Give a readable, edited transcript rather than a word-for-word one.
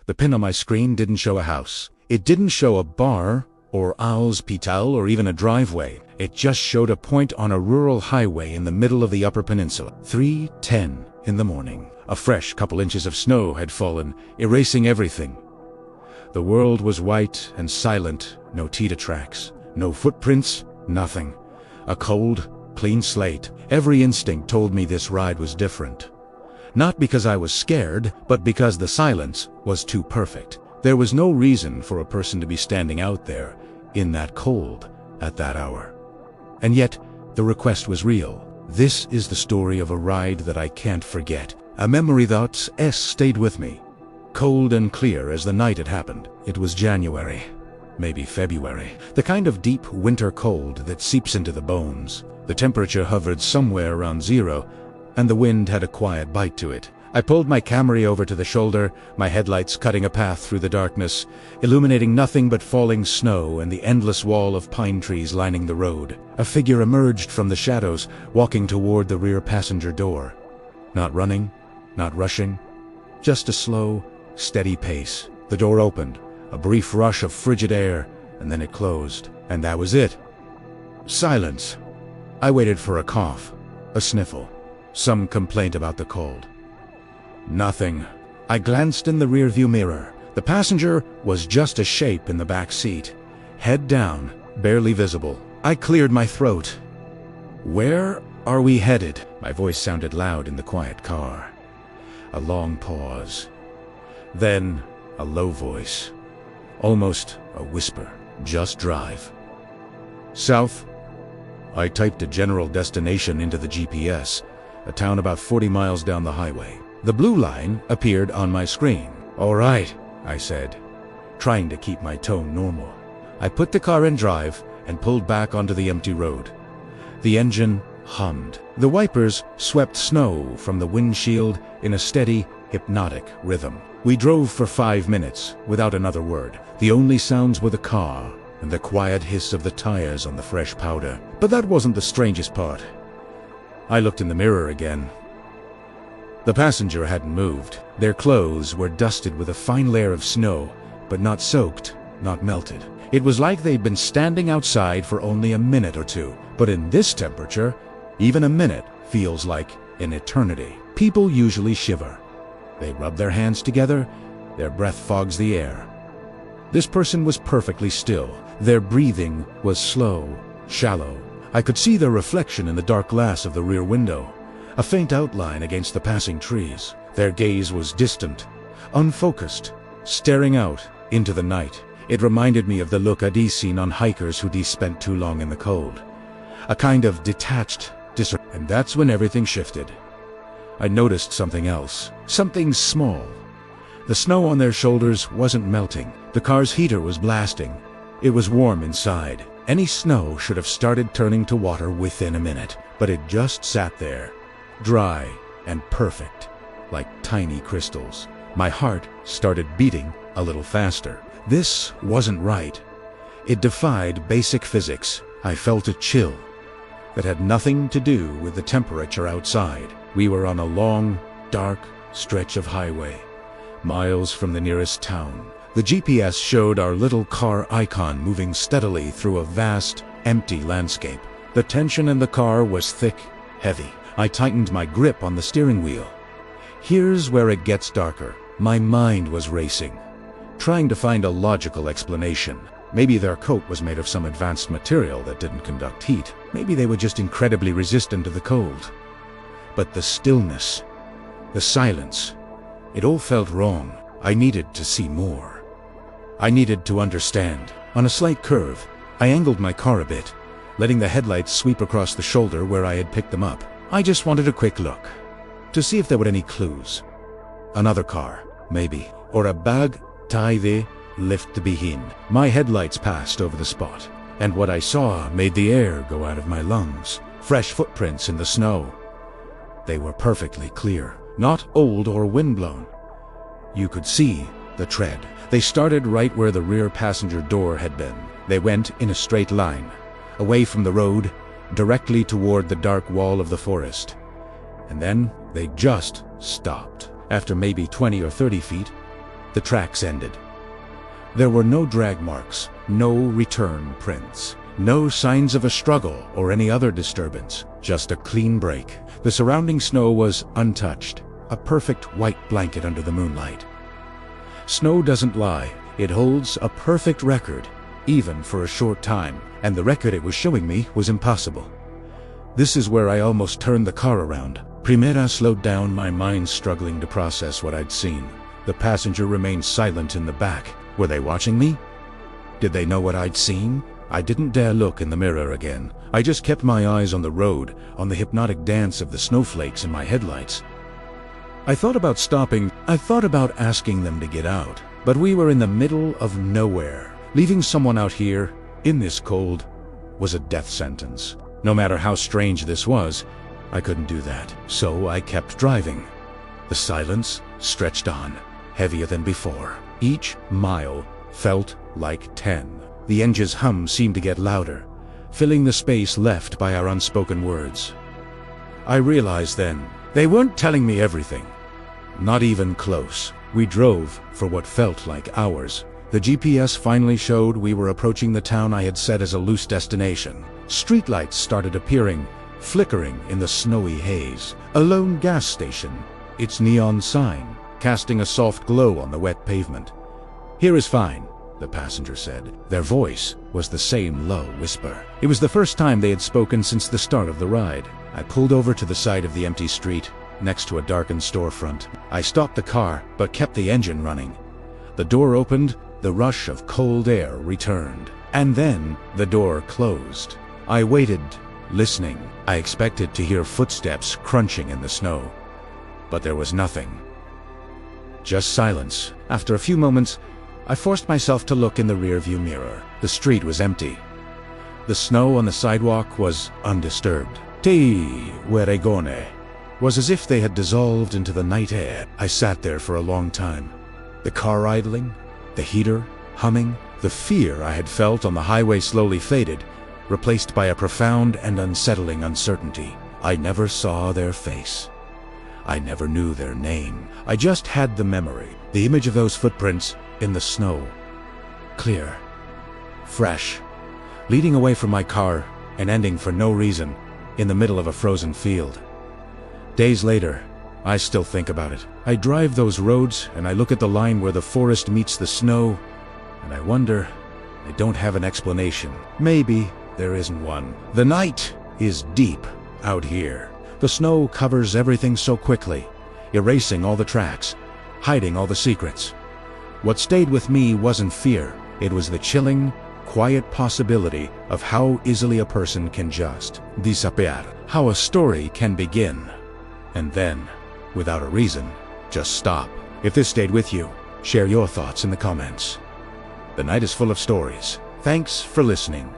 The pin on my screen didn't show a house. It didn't show a bar, or owl's pital, or even a driveway. It just showed a point on a rural highway in the middle of the Upper Peninsula. 3:10 in the morning. A fresh couple inches of snow had fallen, erasing everything. The world was white and silent, no Tita tracks, no footprints, nothing. A cold, clean slate. Every instinct told me this ride was different. Not because I was scared, but because the silence was too perfect. There was no reason for a person to be standing out there, in that cold, at that hour. And yet, the request was real. This is the story of a ride that I can't forget. A memory that stayed with me. Cold and clear as the night it happened. It was January, maybe February. The kind of deep winter cold that seeps into the bones. The temperature hovered somewhere around zero, and the wind had a quiet bite to it. I pulled my Camry over to the shoulder, my headlights cutting a path through the darkness, illuminating nothing but falling snow and the endless wall of pine trees lining the road. A figure emerged from the shadows, walking toward the rear passenger door. Not running, not rushing, just a slow, steady pace. The door opened, a brief rush of frigid air, and then it closed. And that was it. Silence. I waited for a cough, a sniffle, some complaint about the cold. Nothing. I glanced in the rearview mirror. The passenger was just a shape in the back seat, head down, barely visible. I cleared my throat. Where are we headed? My voice sounded loud in the quiet car. A long pause. Then a low voice, almost a whisper. Just drive. South. I typed a general destination into the GPS, a town about 40 miles down the highway. The blue line appeared on my screen. All right, I said, trying to keep my tone normal. I put the car in drive and pulled back onto the empty road. The engine hummed. The wipers swept snow from the windshield in a steady, hypnotic rhythm. We drove for 5 minutes without another word. The only sounds were the car and the quiet hiss of the tires on the fresh powder. But that wasn't the strangest part. I looked in the mirror again. The passenger hadn't moved. Their clothes were dusted with a fine layer of snow, but not soaked, not melted. It was like they'd been standing outside for only a minute or two. But in this temperature, even a minute feels like an eternity. People usually shiver. They rub their hands together, their breath fogs the air. This person was perfectly still. Their breathing was slow, shallow. I could see their reflection in the dark glass of the rear window, a faint outline against the passing trees. Their gaze was distant, unfocused, staring out into the night. It reminded me of the look I'd seen on hikers who'd spent too long in the cold. A kind of detached and that's when everything shifted. I noticed something else, something small. The snow on their shoulders wasn't melting. The car's heater was blasting. It was warm inside. Any snow should have started turning to water within a minute, but it just sat there, dry and perfect, like tiny crystals. My heart started beating a little faster. This wasn't right. It defied basic physics. I felt a chill that had nothing to do with the temperature outside. We were on a long, dark stretch of highway, miles from the nearest town. The GPS showed our little car icon moving steadily through a vast, empty landscape. The tension in the car was thick, heavy. I tightened my grip on the steering wheel. Here's where it gets darker. My mind was racing, trying to find a logical explanation. Maybe their coat was made of some advanced material that didn't conduct heat. Maybe they were just incredibly resistant to the cold. But the stillness, the silence, it all felt wrong. I needed to see more. I needed to understand. On a slight curve, I angled my car a bit, letting the headlights sweep across the shoulder where I had picked them up. I just wanted a quick look, to see if there were any clues. Another car, maybe, or a bag taide lift to begin. My headlights passed over the spot, and what I saw made the air go out of my lungs. Fresh footprints in the snow. They were perfectly clear, not old or windblown. You could see the tread. They started right where the rear passenger door had been. They went in a straight line, away from the road, directly toward the dark wall of the forest. And then they just stopped. After maybe 20 or 30 feet, the tracks ended. There were no drag marks, no return prints, no signs of a struggle or any other disturbance, just a clean break. The surrounding snow was untouched, a perfect white blanket under the moonlight. Snow doesn't lie. It holds a perfect record, even for a short time, and the record it was showing me was impossible. This is where I almost turned the car around. Primera slowed down, my mind struggling to process what I'd seen. The passenger remained silent in the back. Were they watching me? Did they know what I'd seen? I didn't dare look in the mirror again. I just kept my eyes on the road, on the hypnotic dance of the snowflakes in my headlights. I thought about stopping. I thought about asking them to get out. But we were in the middle of nowhere. Leaving someone out here, in this cold, was a death sentence. No matter how strange this was, I couldn't do that. So I kept driving. The silence stretched on, heavier than before. Each mile felt like 10. The engine's hum seemed to get louder, filling the space left by our unspoken words. I realized then, they weren't telling me everything. Not even close. We drove for what felt like hours. The GPS finally showed we were approaching the town I had set as a loose destination. Streetlights started appearing, flickering in the snowy haze. A lone gas station, its neon sign casting a soft glow on the wet pavement. "Here is fine," the passenger said. Their voice was the same low whisper. It was the first time they had spoken since the start of the ride. I pulled over to the side of the empty street, next to a darkened storefront. I stopped the car, but kept the engine running. The door opened, the rush of cold air returned. And then the door closed. I waited, listening. I expected to hear footsteps crunching in the snow. But there was nothing. Just silence. After a few moments, I forced myself to look in the rearview mirror. The street was empty. The snow on the sidewalk was undisturbed. Te Weregone was as if they had dissolved into the night air. I sat there for a long time. The car idling, the heater humming, the fear I had felt on the highway slowly faded, replaced by a profound and unsettling uncertainty. I never saw their face. I never knew their name. I just had the memory, the image of those footprints in the snow. Clear, fresh, leading away from my car and ending for no reason in the middle of a frozen field. Days later, I still think about it. I drive those roads and I look at the line where the forest meets the snow, and I wonder, I don't have an explanation. Maybe there isn't one. The night is deep out here. The snow covers everything so quickly, erasing all the tracks, hiding all the secrets. What stayed with me wasn't fear. It was the chilling, quiet possibility of how easily a person can just disappear. How a story can begin, and then, without a reason, just stop. If this stayed with you, share your thoughts in the comments. The night is full of stories. Thanks for listening.